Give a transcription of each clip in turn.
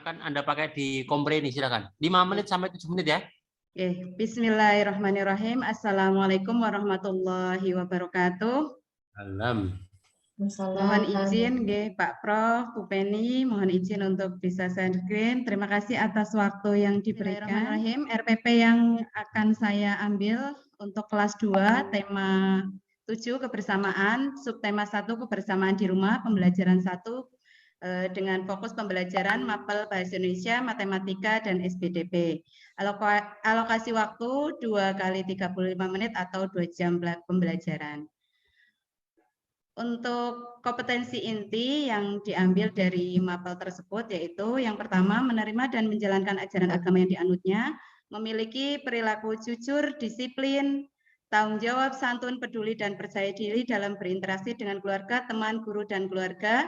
Silakan Anda pakai di Kompre ini, silakan. 5 menit sampai 7 menit ya. Oke, bismillahirrahmanirrahim. Assalamualaikum warahmatullahi wabarakatuh. Mohon izin, Pak Prof, Bu Penny, mohon izin untuk bisa share screen. Terima kasih atas waktu yang diberikan. RPP yang akan saya ambil untuk kelas 2, tema 7 kebersamaan, subtema 1 kebersamaan di rumah, pembelajaran 1 dengan fokus pembelajaran mapel Bahasa Indonesia, Matematika, dan SPDP. Alokasi waktu 2 kali 35 menit atau 2 jam pembelajaran. Untuk kompetensi inti yang diambil dari mapel tersebut yaitu yang pertama menerima dan menjalankan ajaran agama yang dianutnya, memiliki perilaku jujur, disiplin, tanggung jawab, santun, peduli, dan percaya diri dalam berinteraksi dengan keluarga, teman, guru, dan keluarga,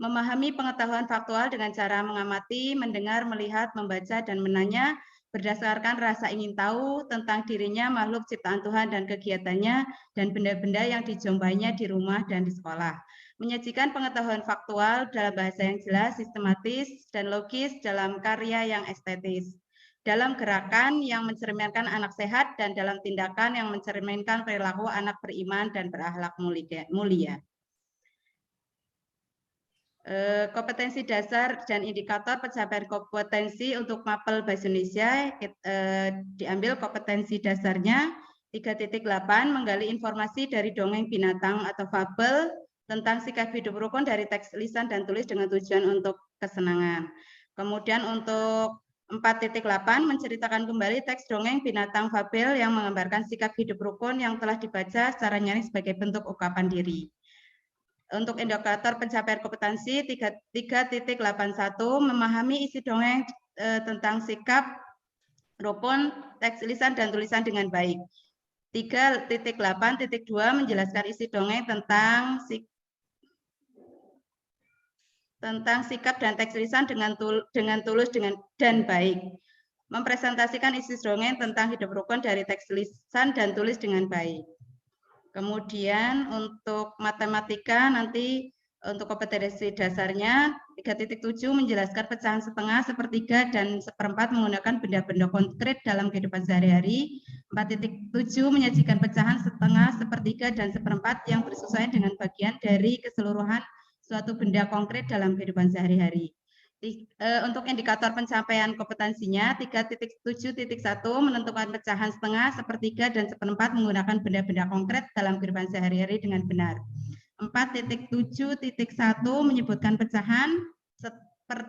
memahami pengetahuan faktual dengan cara mengamati, mendengar, melihat, membaca, dan menanya, berdasarkan rasa ingin tahu tentang dirinya, makhluk ciptaan Tuhan dan kegiatannya, dan benda-benda yang dijumpainya di rumah dan di sekolah. Menyajikan pengetahuan faktual dalam bahasa yang jelas, sistematis, dan logis dalam karya yang estetis. Dalam gerakan yang mencerminkan anak sehat dan dalam tindakan yang mencerminkan perilaku anak beriman dan berakhlak mulia. Kompetensi dasar dan indikator pencapaian kompetensi untuk mapel Bahasa Indonesia diambil kompetensi dasarnya 3.8 menggali informasi dari dongeng binatang atau fabel tentang sikap hidup rukun dari teks lisan dan tulis dengan tujuan untuk kesenangan. Kemudian untuk 4.8 menceritakan kembali teks dongeng binatang fabel yang menggambarkan sikap hidup rukun yang telah dibaca secara nyaring sebagai bentuk ungkapan diri. Untuk indikator pencapaian kompetensi 3.81 memahami isi dongeng tentang sikap rukun teks lisan dan tulisan dengan baik. 3.8.2 menjelaskan isi dongeng tentang sikap dan teks lisan dengan tulus dan baik. Mempresentasikan isi dongeng tentang hidup rukun dari teks lisan dan tulis dengan baik. Kemudian untuk matematika nanti untuk kompetensi dasarnya 3.7 menjelaskan pecahan setengah, sepertiga, dan seperempat menggunakan benda-benda konkret dalam kehidupan sehari-hari. 4.7 menyajikan pecahan setengah, sepertiga, dan seperempat yang bersesuaian dengan bagian dari keseluruhan suatu benda konkret dalam kehidupan sehari-hari. Untuk indikator pencapaian kompetensinya 3.7.1 menentukan pecahan setengah, sepertiga, dan seperempat menggunakan benda-benda konkret dalam kehidupan sehari-hari dengan benar. 4.7.1 menyebutkan pecahan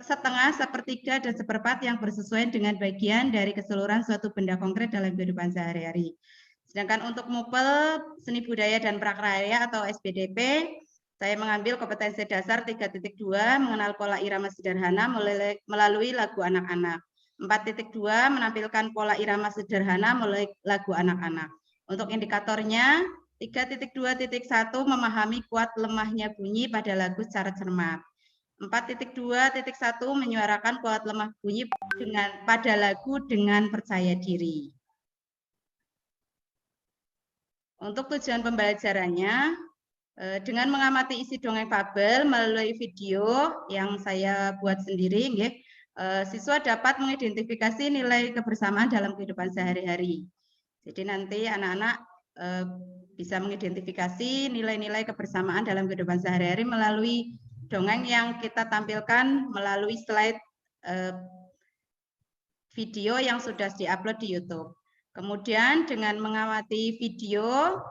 setengah, sepertiga, dan seperempat yang bersesuaian dengan bagian dari keseluruhan suatu benda konkret dalam kehidupan sehari-hari. Sedangkan untuk mupel seni budaya dan prakarya atau SPDP, saya mengambil kompetensi dasar 3.2 mengenal pola irama sederhana melalui lagu anak-anak. 4.2 menampilkan pola irama sederhana melalui lagu anak-anak. Untuk indikatornya 3.2.1 memahami kuat lemahnya bunyi pada lagu secara cermat. 4.2.1 menyuarakan kuat lemah bunyi pada lagu dengan percaya diri. Untuk tujuan pembelajarannya, dengan mengamati isi dongeng fabel melalui video yang saya buat sendiri, siswa dapat mengidentifikasi nilai kebersamaan dalam kehidupan sehari-hari. Jadi nanti anak-anak bisa mengidentifikasi nilai-nilai kebersamaan dalam kehidupan sehari-hari melalui dongeng yang kita tampilkan melalui slide video yang sudah diupload di YouTube. Kemudian dengan mengamati video,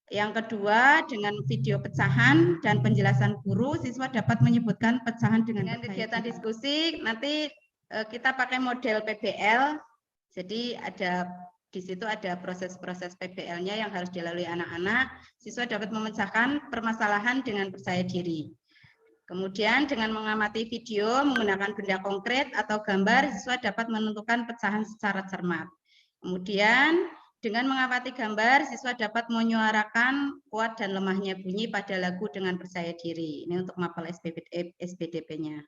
yang kedua, dengan video pecahan dan penjelasan guru, siswa dapat menyebutkan pecahan dengan kegiatan diskusi. Nanti kita pakai model PBL. Jadi di situ ada proses-proses PBL-nya yang harus dilalui anak-anak. Siswa dapat memecahkan permasalahan dengan percaya diri. Kemudian dengan mengamati video menggunakan benda konkret atau gambar, siswa dapat menentukan pecahan secara cermat. Kemudian dengan mengamati gambar, siswa dapat menyuarakan kuat dan lemahnya bunyi pada lagu dengan percaya diri. Ini untuk mapel SPDP-nya.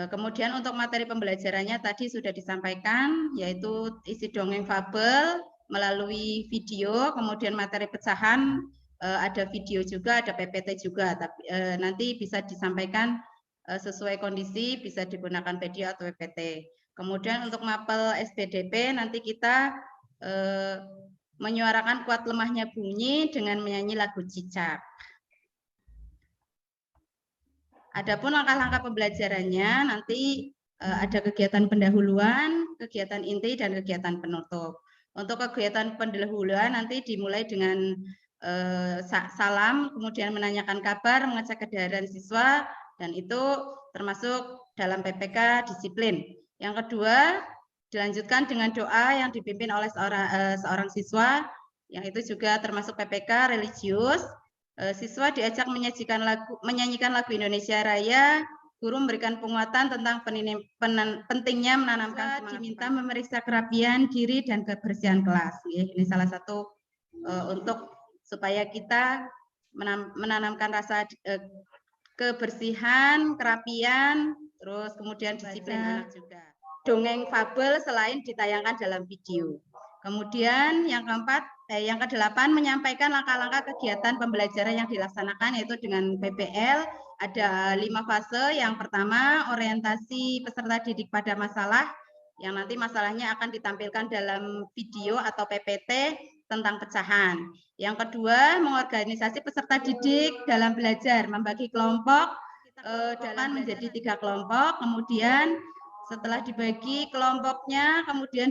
Kemudian untuk materi pembelajarannya tadi sudah disampaikan, yaitu isi dongeng fabel melalui video, kemudian materi pecahan, ada video juga, ada PPT juga. Tapi nanti bisa disampaikan sesuai kondisi bisa digunakan video atau PPT. Kemudian untuk mapel SPDP nanti kita menyuarakan kuat lemahnya bunyi dengan menyanyi lagu Cicak. Adapun langkah-langkah pembelajarannya nanti ada kegiatan pendahuluan, kegiatan inti, dan kegiatan penutup. Untuk kegiatan pendahuluan nanti dimulai dengan salam, kemudian menanyakan kabar, mengecek kesadaran siswa, dan itu termasuk dalam PPK disiplin. Yang kedua, dilanjutkan dengan doa yang dipimpin oleh seorang siswa, yang itu juga termasuk PPK religius. Siswa diajak menyanyikan lagu Indonesia Raya. Guru memberikan penguatan tentang pentingnya menanamkan semangat. Diminta memeriksa kerapian diri dan kebersihan kelas. Ini salah satu untuk supaya kita menanamkan rasa kebersihan, kerapian, terus kemudian disiplin anak juga. Dongeng fabel selain ditayangkan dalam video. Kemudian yang keempat, yang ke-8 menyampaikan langkah-langkah kegiatan pembelajaran yang dilaksanakan yaitu dengan PPL ada 5 fase. Yang pertama orientasi peserta didik pada masalah yang nanti masalahnya akan ditampilkan dalam video atau PPT tentang pecahan. Yang kedua mengorganisasi peserta didik dalam belajar, membagi kelompok dalam menjadi 3 kelompok, kemudian setelah dibagi kelompoknya, kemudian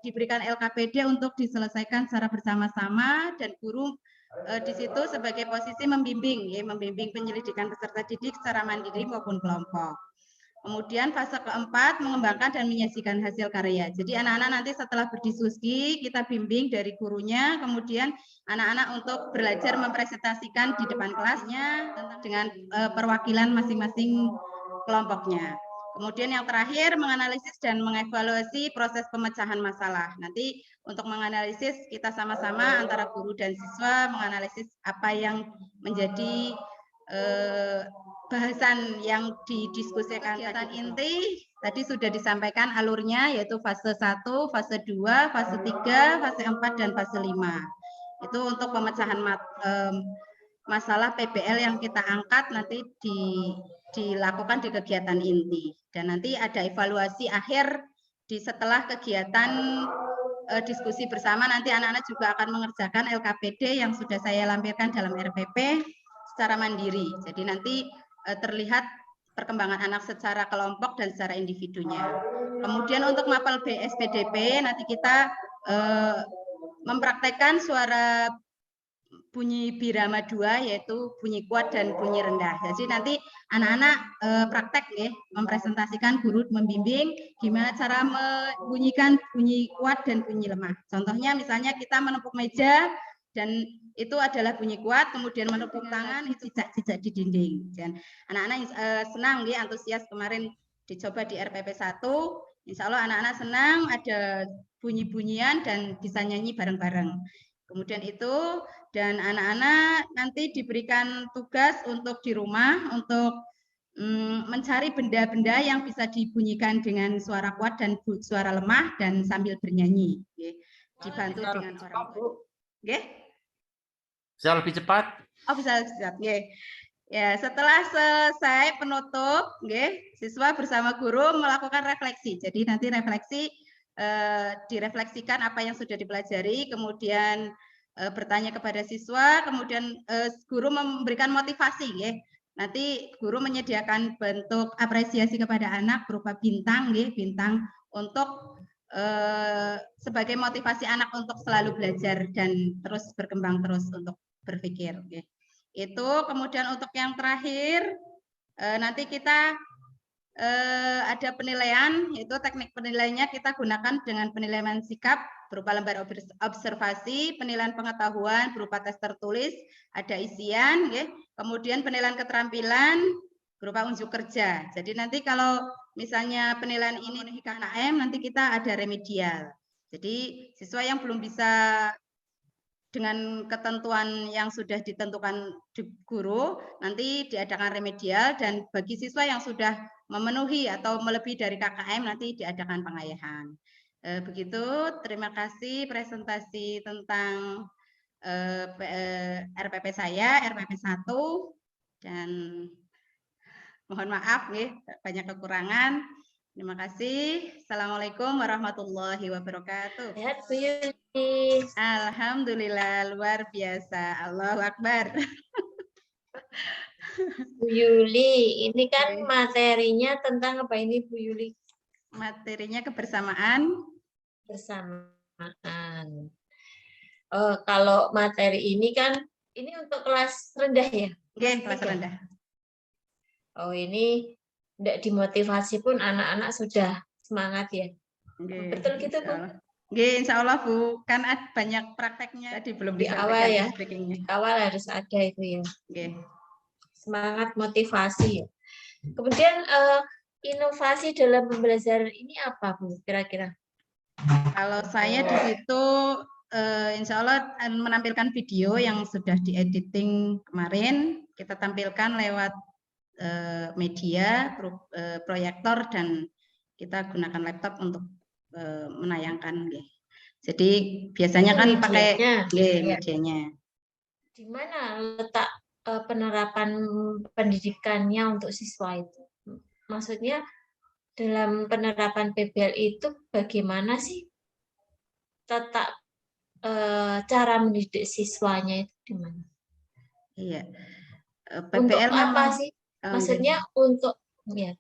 diberikan LKPD untuk diselesaikan secara bersama-sama dan guru di situ sebagai posisi membimbing, membimbing penyelidikan peserta didik secara mandiri maupun kelompok. Kemudian fase keempat mengembangkan dan menyajikan hasil karya. Jadi anak-anak nanti setelah berdiskusi kita bimbing dari gurunya, kemudian anak-anak untuk belajar mempresentasikan di depan kelasnya dengan perwakilan masing-masing kelompoknya. Kemudian yang terakhir menganalisis dan mengevaluasi proses pemecahan masalah. Nanti untuk menganalisis kita sama-sama antara guru dan siswa menganalisis apa yang menjadi bahasan yang didiskusikan. Kegiatan inti tadi sudah disampaikan alurnya yaitu fase 1, fase 2, fase 3, fase 4 dan fase 5. Itu untuk pemecahan masalah PBL yang kita angkat nanti dilakukan di kegiatan inti dan nanti ada evaluasi akhir setelah kegiatan diskusi bersama. Nanti anak-anak juga akan mengerjakan LKPD yang sudah saya lampirkan dalam RPP secara mandiri. Jadi nanti terlihat perkembangan anak secara kelompok dan secara individunya. Kemudian untuk mapel BSPDP nanti kita mempraktekkan suara bunyi birama 2 yaitu bunyi kuat dan bunyi rendah. Jadi nanti anak-anak praktek ya, mempresentasikan guru membimbing gimana cara membunyikan bunyi kuat dan bunyi lemah. Contohnya misalnya kita menepuk meja dan itu adalah bunyi kuat, kemudian menepuk tangan itu cicak-cicak di dinding. Dan anak-anak senang ya, antusias kemarin dicoba di RPP 1. Insya Allah anak-anak senang ada bunyi-bunyian dan bisa nyanyi bareng-bareng. Kemudian itu dan anak-anak nanti diberikan tugas untuk di rumah untuk mencari benda-benda yang bisa dibunyikan dengan suara kuat dan suara lemah dan sambil bernyanyi. Dibantu dengan orang tua. Bisa lebih cepat? Oh, bisa lebih cepat. Ya, setelah selesai penutup, siswa bersama guru melakukan refleksi. Jadi nanti refleksi direfleksikan apa yang sudah dipelajari, kemudian bertanya kepada siswa, kemudian guru memberikan motivasi. Nanti guru menyediakan bentuk apresiasi kepada anak berupa bintang, bintang untuk sebagai motivasi anak untuk selalu belajar dan terus berkembang terus untuk berpikir. Itu kemudian untuk yang terakhir nanti kita ada penilaian, yaitu teknik penilaiannya kita gunakan dengan penilaian sikap berupa lembar observasi, penilaian pengetahuan berupa tes tertulis, ada isian, kemudian penilaian keterampilan berupa unjuk kerja. Jadi nanti kalau misalnya penilaian ini KKM, nanti kita ada remedial. Jadi siswa yang belum bisa dengan ketentuan yang sudah ditentukan di guru, nanti diadakan remedial, dan bagi siswa yang sudah memenuhi atau melebihi dari KKM, nanti diadakan pengayahan. Begitu, terima kasih presentasi tentang RPP saya, RPP 1, dan Mohon maaf nggih, banyak kekurangan. Terima kasih. Assalamualaikum warahmatullahi wabarakatuh. Sehat Bu Yuli. Alhamdulillah, luar biasa. Allahu Akbar. Bu Yuli, ini kan Oke. materinya tentang apa ini Bu Yuli? Materinya kebersamaan. Bersamaan. Kalau materi ini kan, ini untuk kelas rendah ya? Oke, kelas 3. rendah. Oh ini tidak dimotivasi pun anak-anak sudah semangat ya? Oke, Betul gitu Bu? insyaallah. Oke, insya Allah Bu. Kan banyak prakteknya. Tadi belum Di disampaikan awal ya? speakingnya. Di awal harus ada itu ya. Oke. Semangat motivasi. Kemudian inovasi dalam pembelajaran ini apa Bu kira-kira? Kalau saya di situ insya Allah menampilkan video yang sudah diediting kemarin, kita tampilkan lewat media, proyektor, dan kita gunakan laptop untuk menayangkan. Jadi biasanya kan pakai medianya. Di mana letak penerapan pendidikannya untuk siswa itu? Maksudnya dalam penerapan PBL itu bagaimana sih letak cara mendidik siswanya itu di mana? Iya. Untuk PBL apa memang, sih? Maksudnya untuk ya,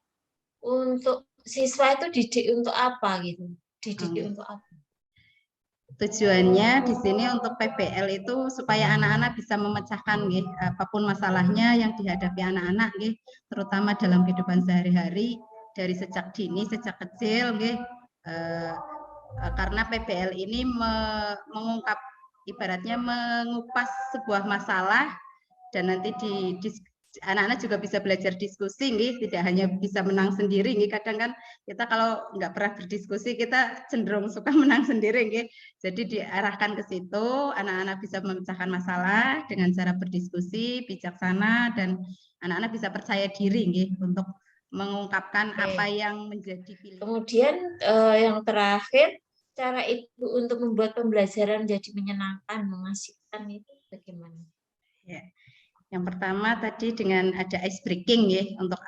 untuk siswa itu didik untuk apa gitu? Dididik untuk apa? Tujuannya di sini untuk PBL itu supaya anak-anak bisa memecahkan apapun masalahnya yang dihadapi anak-anak, terutama dalam kehidupan sehari-hari dari sejak dini, sejak kecil, karena PBL ini mengungkap, ibaratnya mengupas sebuah masalah, dan nanti anak-anak juga bisa belajar diskusi, tidak hanya bisa menang sendiri. Kadang kan kita kalau nggak pernah berdiskusi, kita cenderung suka menang sendiri. Jadi diarahkan ke situ, anak-anak bisa memecahkan masalah dengan cara berdiskusi, bijaksana, dan anak-anak bisa percaya diri untuk mengungkapkan apa yang menjadi pilihan. Kemudian yang terakhir, cara Ibu untuk membuat pembelajaran jadi menyenangkan, mengasihkan itu bagaimana? Ya. Yang pertama tadi dengan ada ice breaking untuk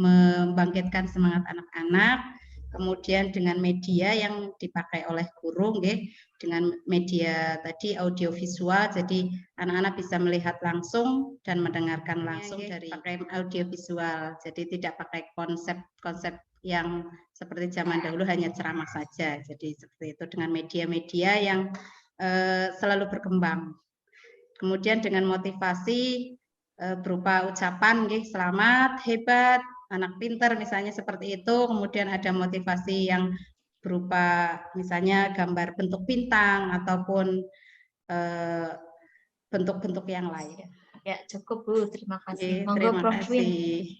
membangkitkan semangat anak-anak, kemudian dengan media yang dipakai oleh guru, dengan media tadi audiovisual, jadi anak-anak bisa melihat langsung dan mendengarkan langsung dari pakai audiovisual, jadi tidak pakai konsep yang seperti zaman dahulu hanya ceramah saja, jadi seperti itu dengan media-media yang selalu berkembang. Kemudian dengan motivasi berupa ucapan, selamat, hebat, anak pinter, misalnya seperti itu. Kemudian ada motivasi yang berupa misalnya gambar bentuk bintang ataupun bentuk-bentuk yang lain. Ya, cukup Bu, terima kasih. Terima kasih.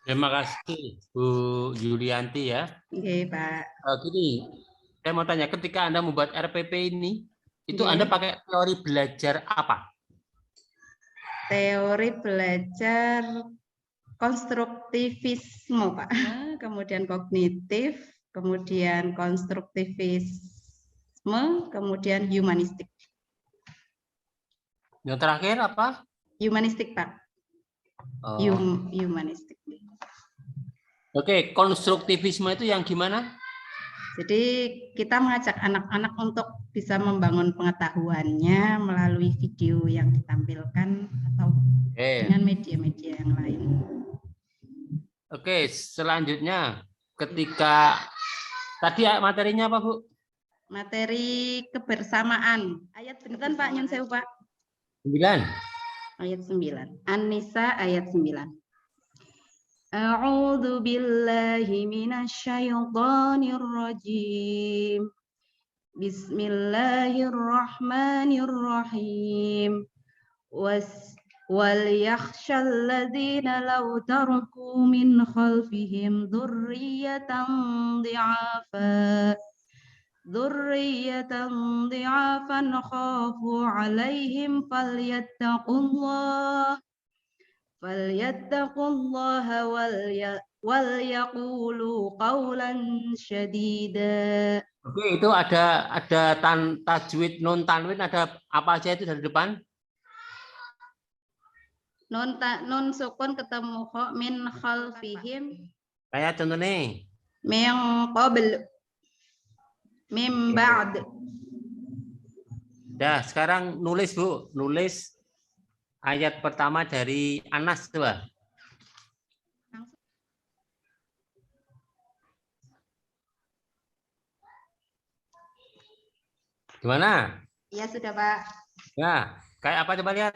Terima kasih Bu Yulianti ya. Oke, Pak. Gini, saya mau tanya, ketika Anda membuat RPP ini, itu Anda pakai teori belajar apa? Teori belajar konstruktivisme, Pak. Kemudian kognitif, kemudian konstruktivisme, kemudian humanistik. Yang terakhir apa? Humanistik, Pak. Humanistik. Oke, konstruktivisme itu yang gimana? Jadi kita mengajak anak-anak untuk bisa membangun pengetahuannya melalui video yang ditampilkan atau dengan media-media yang lain. Oke, selanjutnya ketika tadi materinya apa, Bu? Materi kebersamaan. Ayat beneran Pak, nyun sewu Pak. 9. Ayat 9. An-Nisa ayat 9. A'udzu billahi minasyaitonir rajim. Bismillahirrahmanirrahim. Wal yakhshal ladzina law taraku min khalfihim dzurriyyatan dhi'afan khafu 'alaihim falyattaqullaha wal yaqulu qawlan syadida. Oke, itu ada tajwid, nun tanwin, ada apa aja itu dari depan? nun sukun ketemu kho min khalfihim Kayak contoh nih. min qabl min ba'd. Dah, sekarang nulis Bu, nulis ayat pertama dari Anas coba. Gimana? Iya sudah Pak. Ya, kayak apa coba lihat?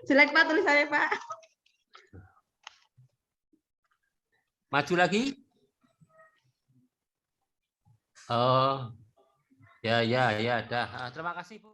Jelek Pak tulisannya Pak. Maju lagi. Oh, ya, dah. Terima kasih Bu.